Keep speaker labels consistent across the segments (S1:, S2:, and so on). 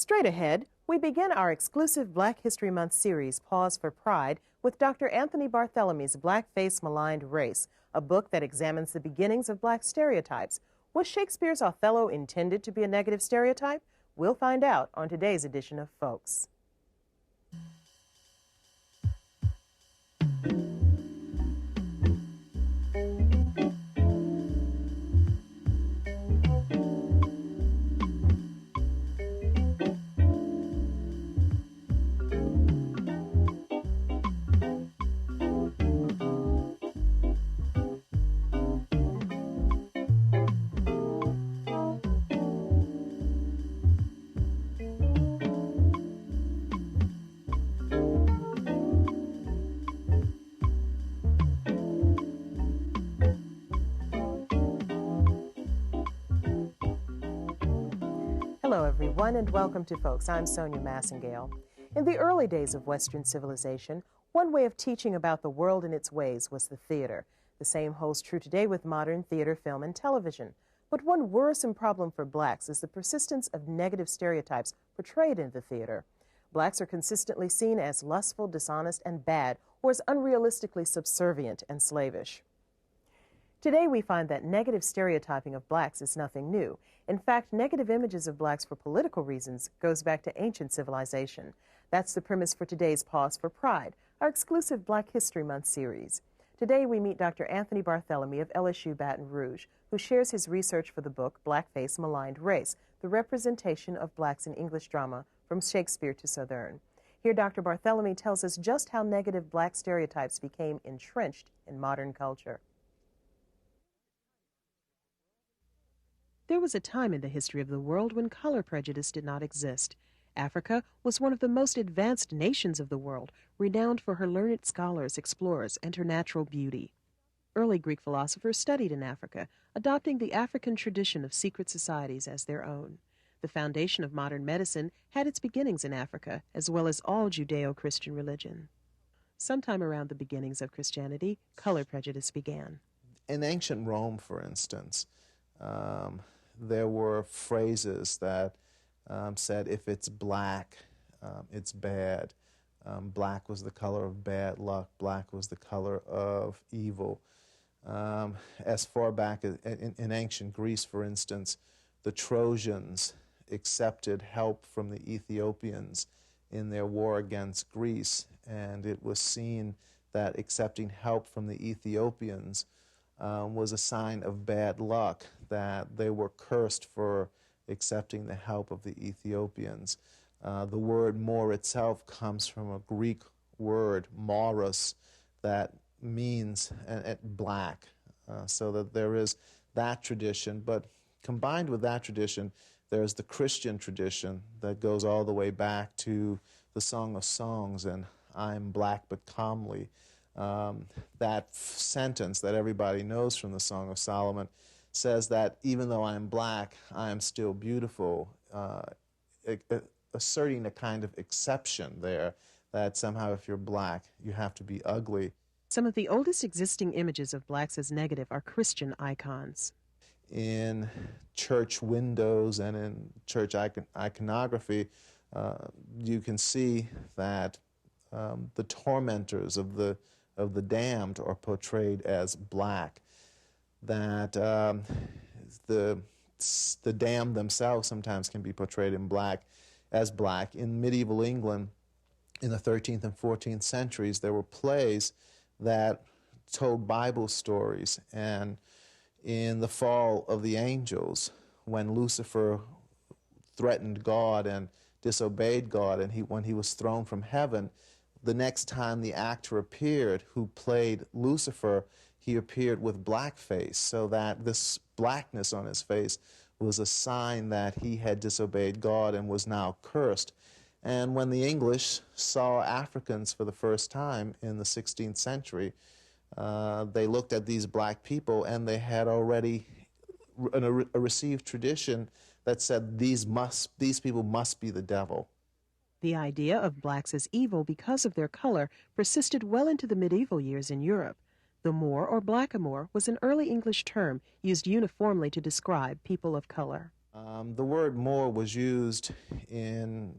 S1: Straight ahead, we begin our exclusive Black History Month series, Pause for Pride, with Dr. Anthony Barthelemy's Blackface, Maligned Race, a book that examines the beginnings of black stereotypes. Was Shakespeare's Othello intended to be a negative stereotype? We'll find out on today's edition of Folks. Hello, everyone, and welcome to Folks. I'm Sonya Masingale. In the early days of Western civilization, one way of teaching about the world and its ways was the theater. The same holds true today with modern theater, film, and television. But one worrisome problem for blacks is the persistence of negative stereotypes portrayed in the theater. Blacks are consistently seen as lustful, dishonest, and bad, or as unrealistically subservient and slavish. Today, we find that negative stereotyping of blacks is nothing new. In fact, negative images of blacks for political reasons goes back to ancient civilization. That's the premise for today's Pause for Pride, our exclusive Black History Month series. Today, we meet Dr. Anthony Barthelemy of LSU Baton Rouge, who shares his research for the book Blackface, Maligned Race, the representation of blacks in English drama from Shakespeare to Southerne. Here, Dr. Barthelemy tells us just how negative black stereotypes became entrenched in modern culture. There was a time in the history of the world when color prejudice did not exist. Africa was one of the most advanced nations of the world, renowned for her learned scholars, explorers, and her natural beauty. Early Greek philosophers studied in Africa, adopting the African tradition of secret societies as their own. The foundation of modern medicine had its beginnings in Africa, as well as all Judeo-Christian religion. Sometime around the beginnings of Christianity, color prejudice began.
S2: In ancient Rome, for instance, there were phrases that said if it's black, it's bad. Black was the color of bad luck. Black was the color of evil. As far back as in ancient Greece, for instance, the Trojans accepted help from the Ethiopians in their war against Greece, and it was seen that accepting help from the Ethiopians was a sign of bad luck, that they were cursed for accepting the help of the Ethiopians. The word more itself comes from a Greek word, moros, that means black. So that there is that tradition, but combined with that tradition, there's the Christian tradition that goes all the way back to the Song of Songs and I'm black but comely. That sentence that everybody knows from the Song of Solomon says that even though I am black, I am still beautiful, asserting a kind of exception there, that somehow if you're black, you have to be ugly.
S1: Some of the oldest existing images of blacks as negative are Christian icons.
S2: In church windows and in church iconography, you can see that the tormentors of the damned are portrayed as black, that the damned themselves sometimes can be portrayed in black as black. In medieval England, in the 13th and 14th centuries, there were plays that told Bible stories, and in The Fall of the Angels, when Lucifer threatened God and disobeyed God, and when he was thrown from heaven, the next time the actor appeared who played Lucifer, he appeared with blackface, so that this blackness on his face was a sign that he had disobeyed God and was now cursed. And when the English saw Africans for the first time in the 16th century, they looked at these black people and they had already a received tradition that said these people must be the devil.
S1: The idea of blacks as evil because of their color persisted well into the medieval years in Europe. The Moor or blackamoor was an early English term used uniformly to describe people of color.
S2: The word Moor was used in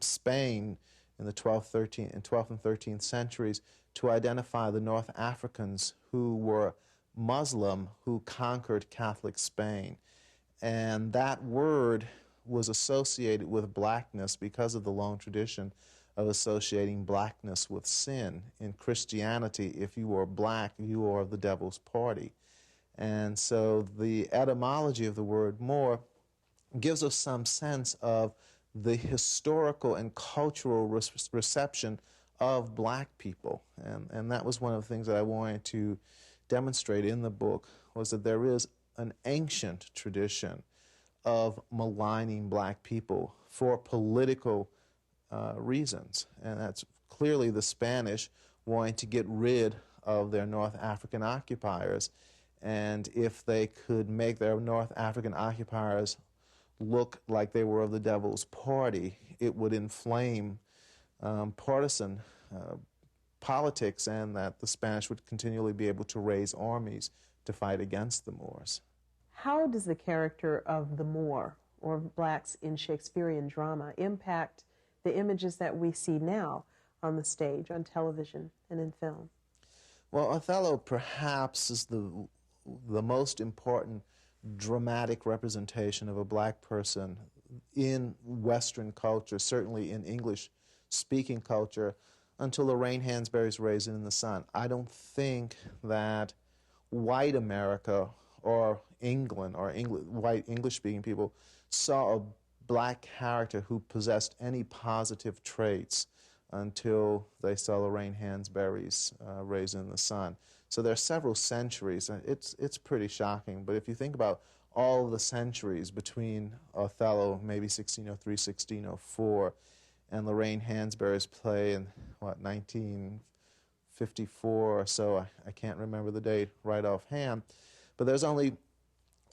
S2: Spain in the 12th and 13th centuries to identify the North Africans who were Muslim who conquered Catholic Spain. And that word was associated with blackness because of the long tradition of associating blackness with sin. In Christianity, if you are black, you are of the devil's party. And so the etymology of the word Moor gives us some sense of the historical and cultural reception of black people. And that was one of the things that I wanted to demonstrate in the book, was that there is an ancient tradition of maligning black people for political reasons. And that's clearly the Spanish wanting to get rid of their North African occupiers. And if they could make their North African occupiers look like they were of the devil's party, it would inflame partisan politics, and that the Spanish would continually be able to raise armies to fight against the Moors.
S1: How does the character of the Moor, or blacks in Shakespearean drama, impact the images that we see now on the stage, on television, and in film?
S2: Well, Othello perhaps is the most important dramatic representation of a black person in Western culture, certainly in English-speaking culture, until the rain hands berries raisin in the sun. I don't think that white America or England or white English-speaking people saw a black character who possessed any positive traits until they saw the rain hands berries raisin in the sun. So there are several centuries. It's pretty shocking. But if you think about all the centuries between Othello, maybe 1603, 1604, and Lorraine Hansberry's play in, 1954 or so, I can't remember the date right offhand, but there's only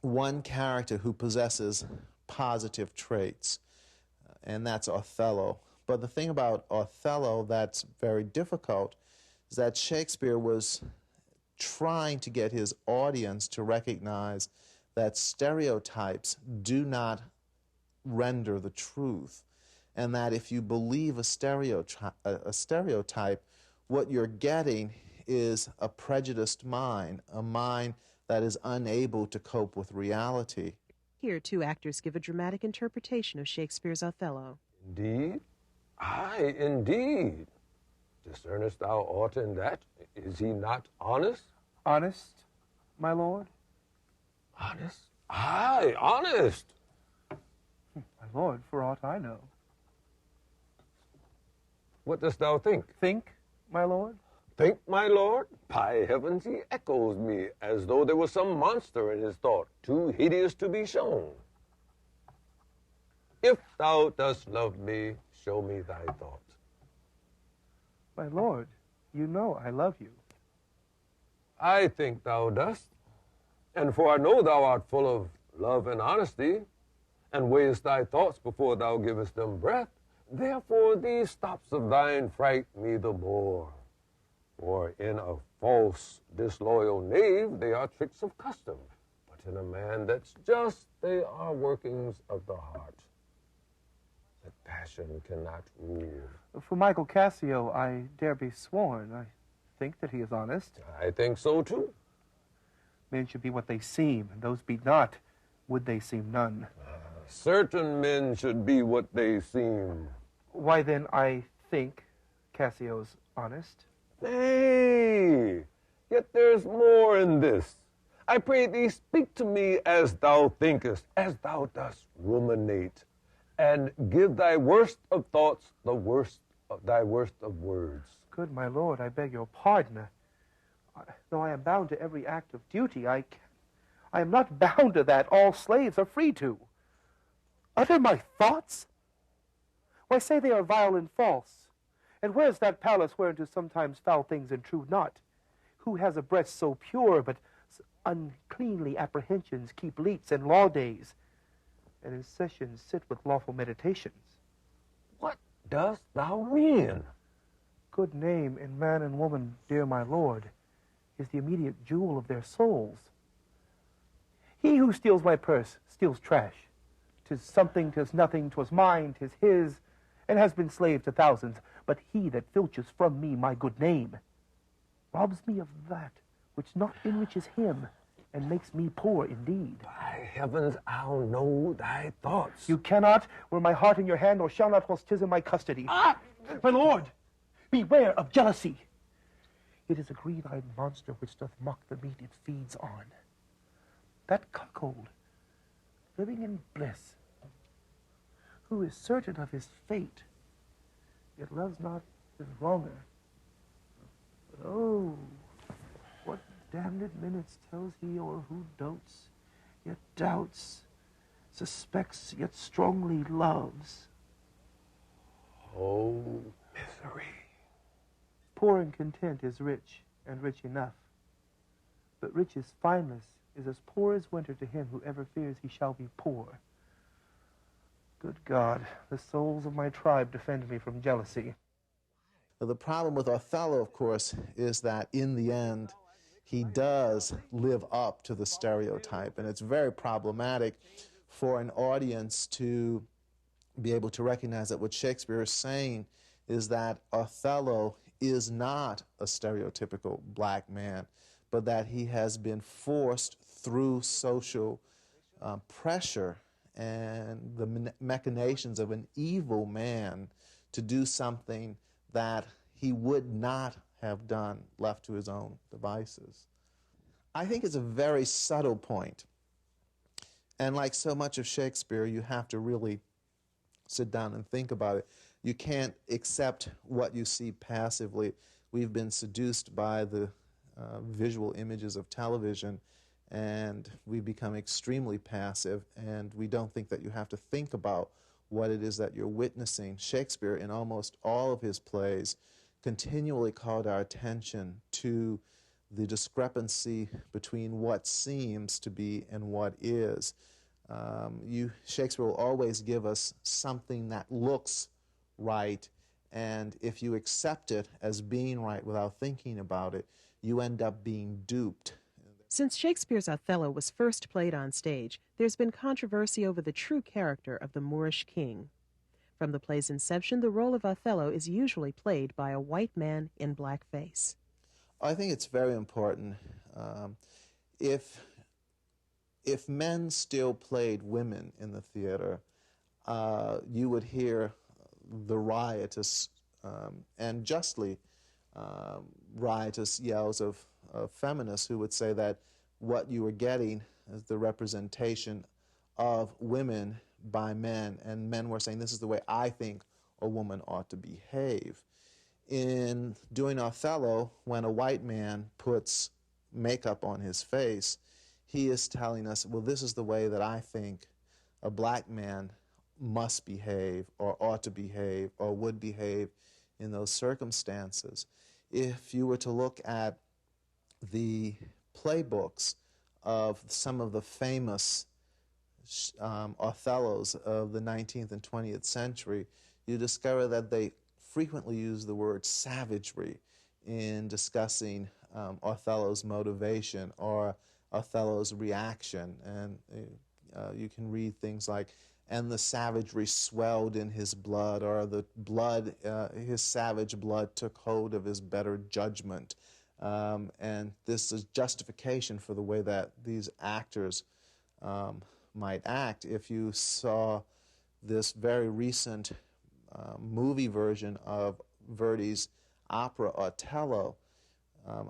S2: one character who possesses positive traits, and that's Othello. But the thing about Othello that's very difficult is that Shakespeare was trying to get his audience to recognize that stereotypes do not render the truth, and that if you believe a stereotype, what you're getting is a prejudiced mind, a mind that is unable to cope with reality.
S1: Here, two actors give a dramatic interpretation of Shakespeare's Othello.
S3: Indeed? Aye, indeed. Discernest thou aught in that? Is he not honest?
S4: Honest, my lord?
S3: Honest? Aye, honest.
S4: My lord, for aught I know.
S3: What dost thou think?
S4: Think, my lord?
S3: Think, my lord? By heavens, he echoes me as though there was some monster in his thought, too hideous to be shown. If thou dost love me, show me thy thought.
S4: My lord, you know I love you.
S3: I think thou dost, and for I know thou art full of love and honesty, and weighest thy thoughts before thou givest them breath. Therefore these stops of thine fright me the more. For in a false, disloyal knave they are tricks of custom, but in a man that's just they are workings of the heart that passion cannot rule.
S4: For Michael Cassio, I dare be sworn. I think that he is honest.
S3: I think so too.
S4: Men should be what they seem, and those be not, would they seem none.
S3: Certain men should be what they seem.
S4: Why then I think Cassio's honest.
S3: Nay, yet there's more in this. I pray thee, speak to me as thou thinkest, as thou dost ruminate, and give thy worst of thoughts the worst of thy worst of words.
S4: Good my lord, I beg your pardon. Though I am bound to every act of duty, I am not bound to that all slaves are free to. Utter my thoughts? Why, say they are vile and false. And where's that palace whereunto sometimes foul things intrude not? Who has a breast so pure, but uncleanly apprehensions keep leets and law days, and in sessions sit with lawful meditations?
S3: What dost thou mean?
S4: Good name in man and woman, dear my lord, is the immediate jewel of their souls. He who steals my purse steals trash. 'Tis something, 'tis nothing, 'twas mine, 'tis his, and has been slave to thousands. But he that filches from me my good name robs me of that which not enriches him, and makes me poor indeed.
S3: By heavens, I'll know thy thoughts.
S4: You cannot, were my heart in your hand, or shall not whilst 'tis in my custody.
S3: Ah!
S4: My lord, beware of jealousy. It is a green-eyed monster which doth mock the meat it feeds on. That cuckold, living in bliss, who is certain of his fate, yet loves not his wronger. But oh, what damned minutes tells he o'er who dotes, yet doubts, suspects, yet strongly loves.
S3: Oh, misery.
S4: Poor and content is rich, and rich enough. But riches fineless is as poor as winter to him who ever fears he shall be poor. Good God, the souls of my tribe defend me from jealousy.
S2: The problem with Othello, of course, is that in the end, he does live up to the stereotype, and it's very problematic for an audience to be able to recognize that what Shakespeare is saying is that Othello is not a stereotypical black man, but that he has been forced through social pressure and the machinations of an evil man to do something that he would not have done left to his own devices. I think it's a very subtle point. And like so much of Shakespeare, you have to really sit down and think about it. You can't accept what you see passively. We've been seduced by the visual images of television, and we become extremely passive, and we don't think that you have to think about what it is that you're witnessing. Shakespeare, in almost all of his plays, continually called our attention to the discrepancy between what seems to be and what is. Shakespeare will always give us something that looks right, and if you accept it as being right without thinking about it, you end up being duped.
S1: Since Shakespeare's Othello was first played on stage, there's been controversy over the true character of the Moorish king. From the play's inception, the role of Othello is usually played by a white man in blackface.
S2: I think it's very important. If men still played women in the theater, you would hear the riotous and justly riotous yells of feminists who would say that what you were getting is the representation of women by men, and men were saying, this is the way I think a woman ought to behave. In doing Othello, when a white man puts makeup on his face, he is telling us, well, this is the way that I think a black man must behave or ought to behave or would behave in those circumstances. If you were to look at the playbooks of some of the famous Othellos of the 19th and 20th century, you discover that they frequently use the word savagery in discussing Othello's motivation or Othello's reaction. And you can read things like, and the savagery swelled in his blood, or the blood, his savage blood took hold of his better judgment. And this is justification for the way that these actors might act. If you saw this very recent movie version of Verdi's opera Othello,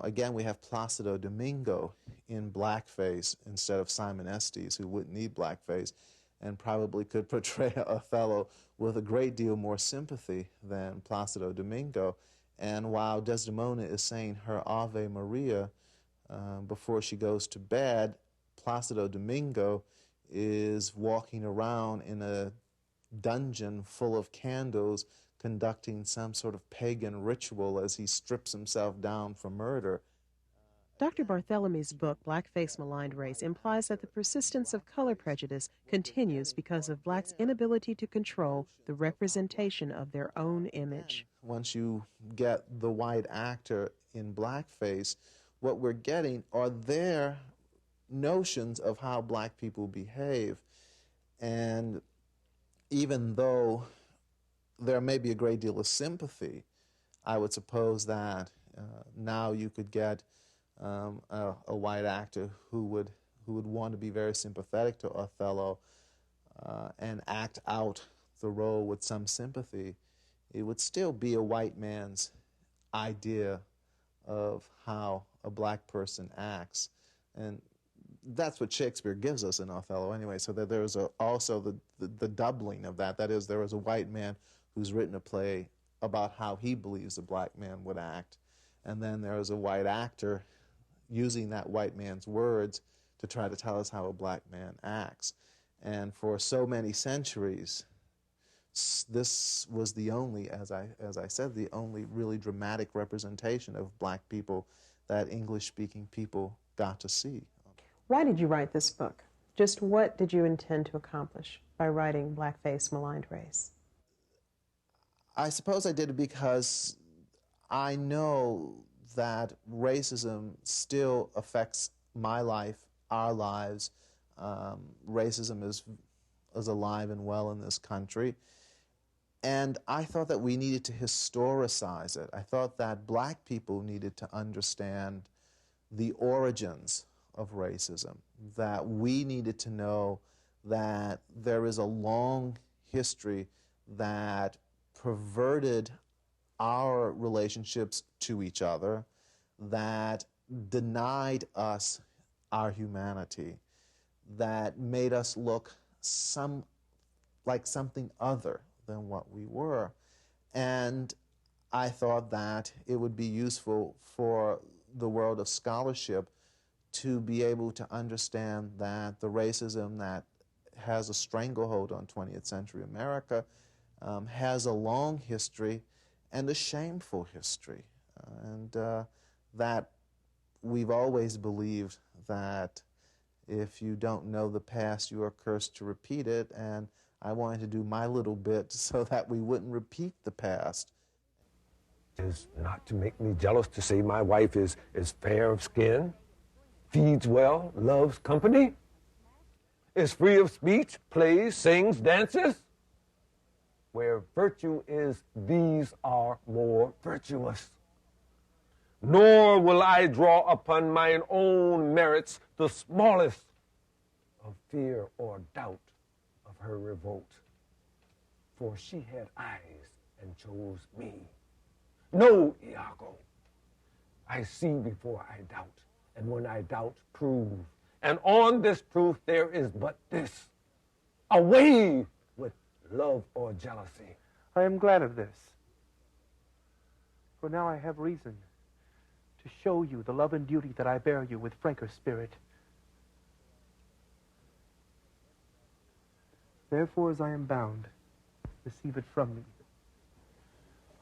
S2: again we have Placido Domingo in blackface instead of Simon Estes, who wouldn't need blackface and probably could portray Othello with a great deal more sympathy than Placido Domingo. And while Desdemona is saying her Ave Maria before she goes to bed, Placido Domingo is walking around in a dungeon full of candles conducting some sort of pagan ritual as he strips himself down for murder.
S1: Dr. Barthelemy's book, Blackface, Maligned Race, implies that the persistence of color prejudice continues because of blacks' inability to control the representation of their own image.
S2: Once you get the white actor in blackface, what we're getting are their notions of how black people behave. And even though there may be a great deal of sympathy, I would suppose that now you could get a white actor who would want to be very sympathetic to Othello and act out the role with some sympathy. It would still be a white man's idea of how a black person acts. And that's what Shakespeare gives us in Othello anyway, so that there is also the doubling of that. That is, there is a white man who's written a play about how he believes a black man would act, and then there is a white actor using that white man's words to try to tell us how a black man acts. And for so many centuries, this was the only, as I said, the only really dramatic representation of black people that English-speaking people got to see.
S1: Why did you write this book? Just what did you intend to accomplish by writing Blackface, Maligned Race?
S2: I suppose I did it because I know that racism still affects my life, our lives. Racism is alive and well in this country. And I thought that we needed to historicize it. I thought that black people needed to understand the origins of racism, that we needed to know that there is a long history that perverted our relationships to each other, that denied us our humanity, that made us look like something other than what we were. And I thought that it would be useful for the world of scholarship to be able to understand that the racism that has a stranglehold on 20th century America has a long history and a shameful history. And that we've always believed that if you don't know the past, you are cursed to repeat it, and I wanted to do my little bit so that we wouldn't repeat the past.
S3: Is not to make me jealous to say my wife is fair of skin, feeds well, loves company, is free of speech, plays, sings, dances. Where virtue is, these are more virtuous. Nor will I draw upon mine own merits the smallest of fear or doubt of her revolt. For she had eyes and chose me. No, Iago, I see before I doubt, and when I doubt, prove. And on this proof there is but this: away with love or jealousy.
S4: I am glad of this, for now I have reason to show you the love and duty that I bear you with franker spirit. Therefore, as I am bound, receive it from me.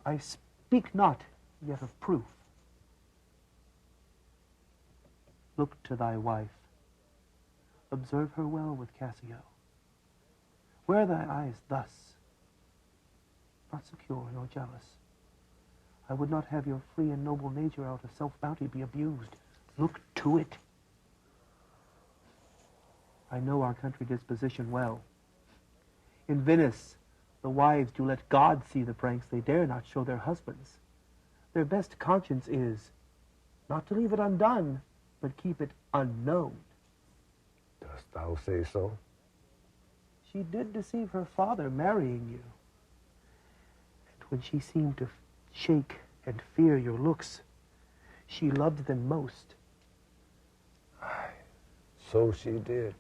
S4: I speak not yet of proof. Look to thy wife. Observe her well with Cassio. Wear thy eyes thus, not secure nor jealous. I would not have your free and noble nature out of self-bounty be abused. Look to it. I know our country disposition well. In Venice, the wives do let God see the pranks they dare not show their husbands. Their best conscience is not to leave it undone, but keep it unknown.
S3: Dost thou say so?
S4: She did deceive her father marrying you. And when she seemed to shake and fear your looks, she loved them most.
S3: Aye, so she did.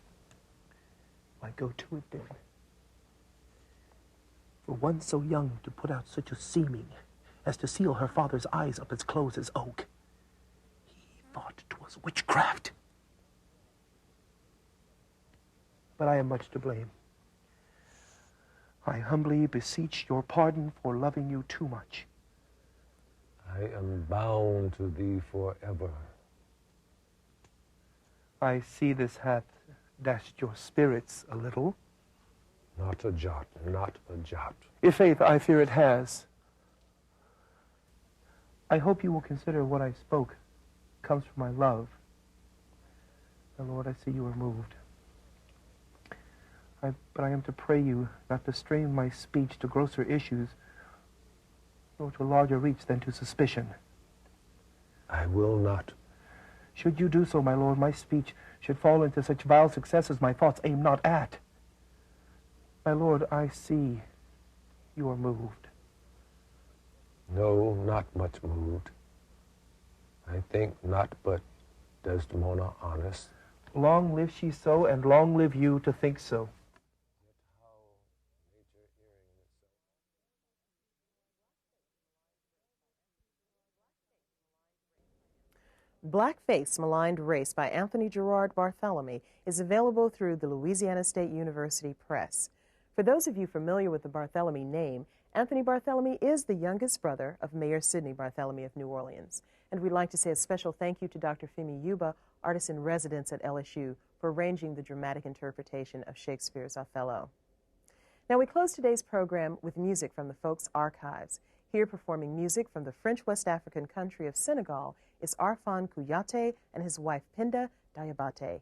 S4: Why, go to it then. For one so young to put out such a seeming as to seal her father's eyes up as close as oak, he thought 'twas witchcraft. But I am much to blame. I humbly beseech your pardon for loving you too much.
S3: I am bound to thee forever.
S4: I see this hath dashed your spirits a little.
S3: Not a jot, not a jot.
S4: I'faith, I fear it has. I hope you will consider what I spoke comes from my love. My Lord, I see you are moved. But I am to pray you not to strain my speech to grosser issues, nor to larger reach than to suspicion.
S3: I will not.
S4: Should you do so, my Lord, my speech should fall into such vile successes my thoughts aim not at. My Lord, I see you are moved.
S3: No, not much moved. I think not, but Desdemona honest.
S4: Long live she so, and long live you to think so.
S1: Blackface, Maligned Race by Anthony Gerard Barthelemy is available through the Louisiana State University Press. For those of you familiar with the Barthelemy name, Anthony Barthelemy is the youngest brother of Mayor Sidney Barthelemy of New Orleans. And we'd like to say a special thank you to Dr. Femi Yuba, artist in residence at LSU, for arranging the dramatic interpretation of Shakespeare's Othello. Now we close today's program with music from the Folks Archives. Here performing music from the French West African country of Senegal is Arfan Koyate and his wife Penda, Diabete.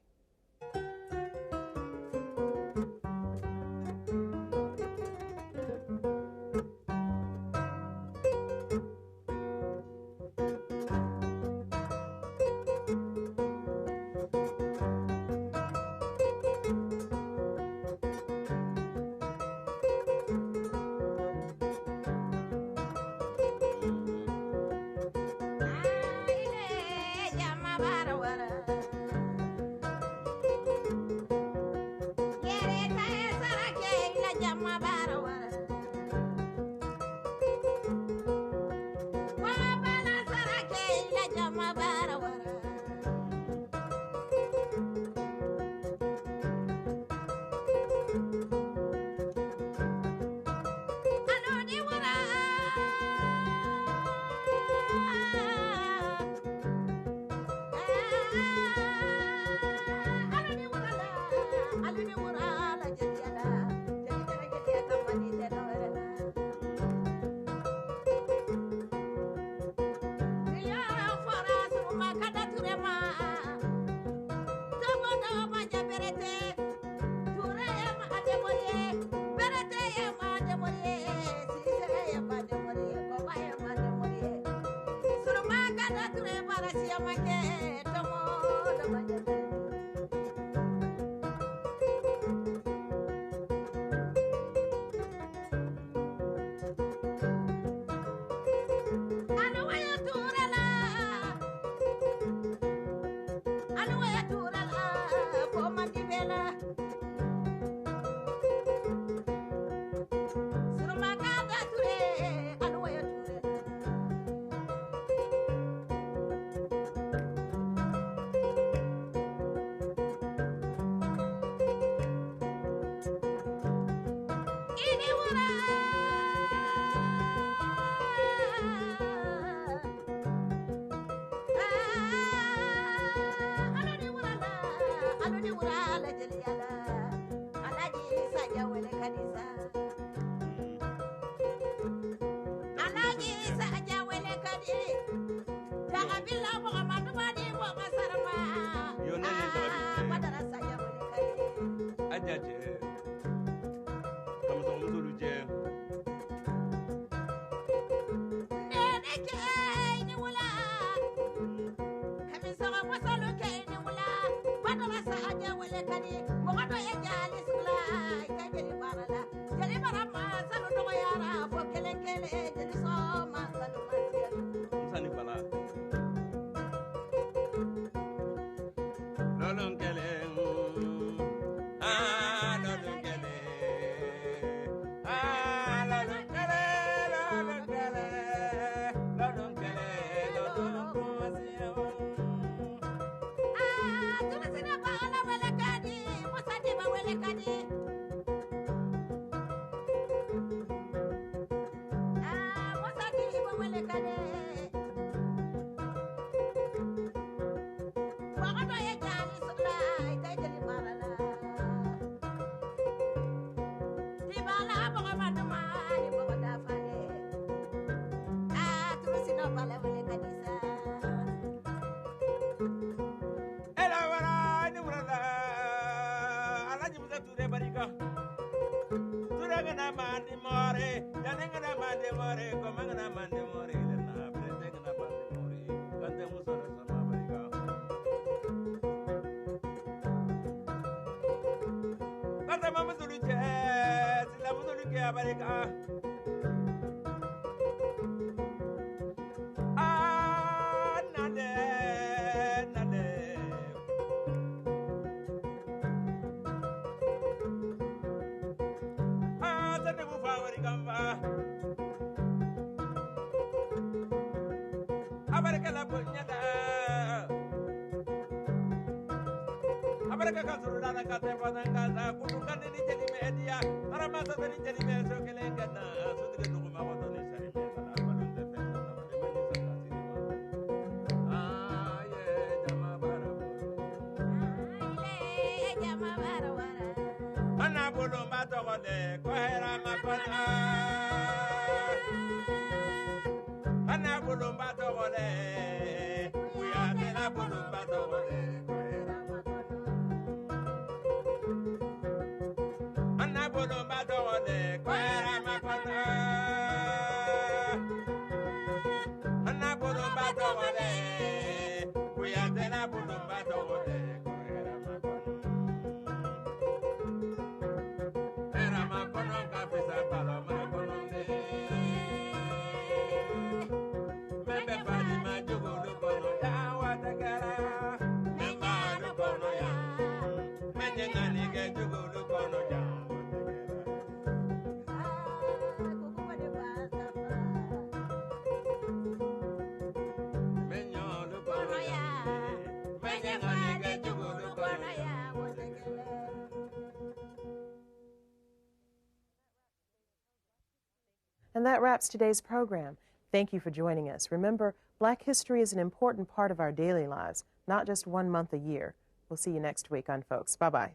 S1: And that wraps today's program. Thank you for joining us. Remember, Black history is an important part of our daily lives, not just 1 month a year. We'll see you next week on Folks. Bye-bye.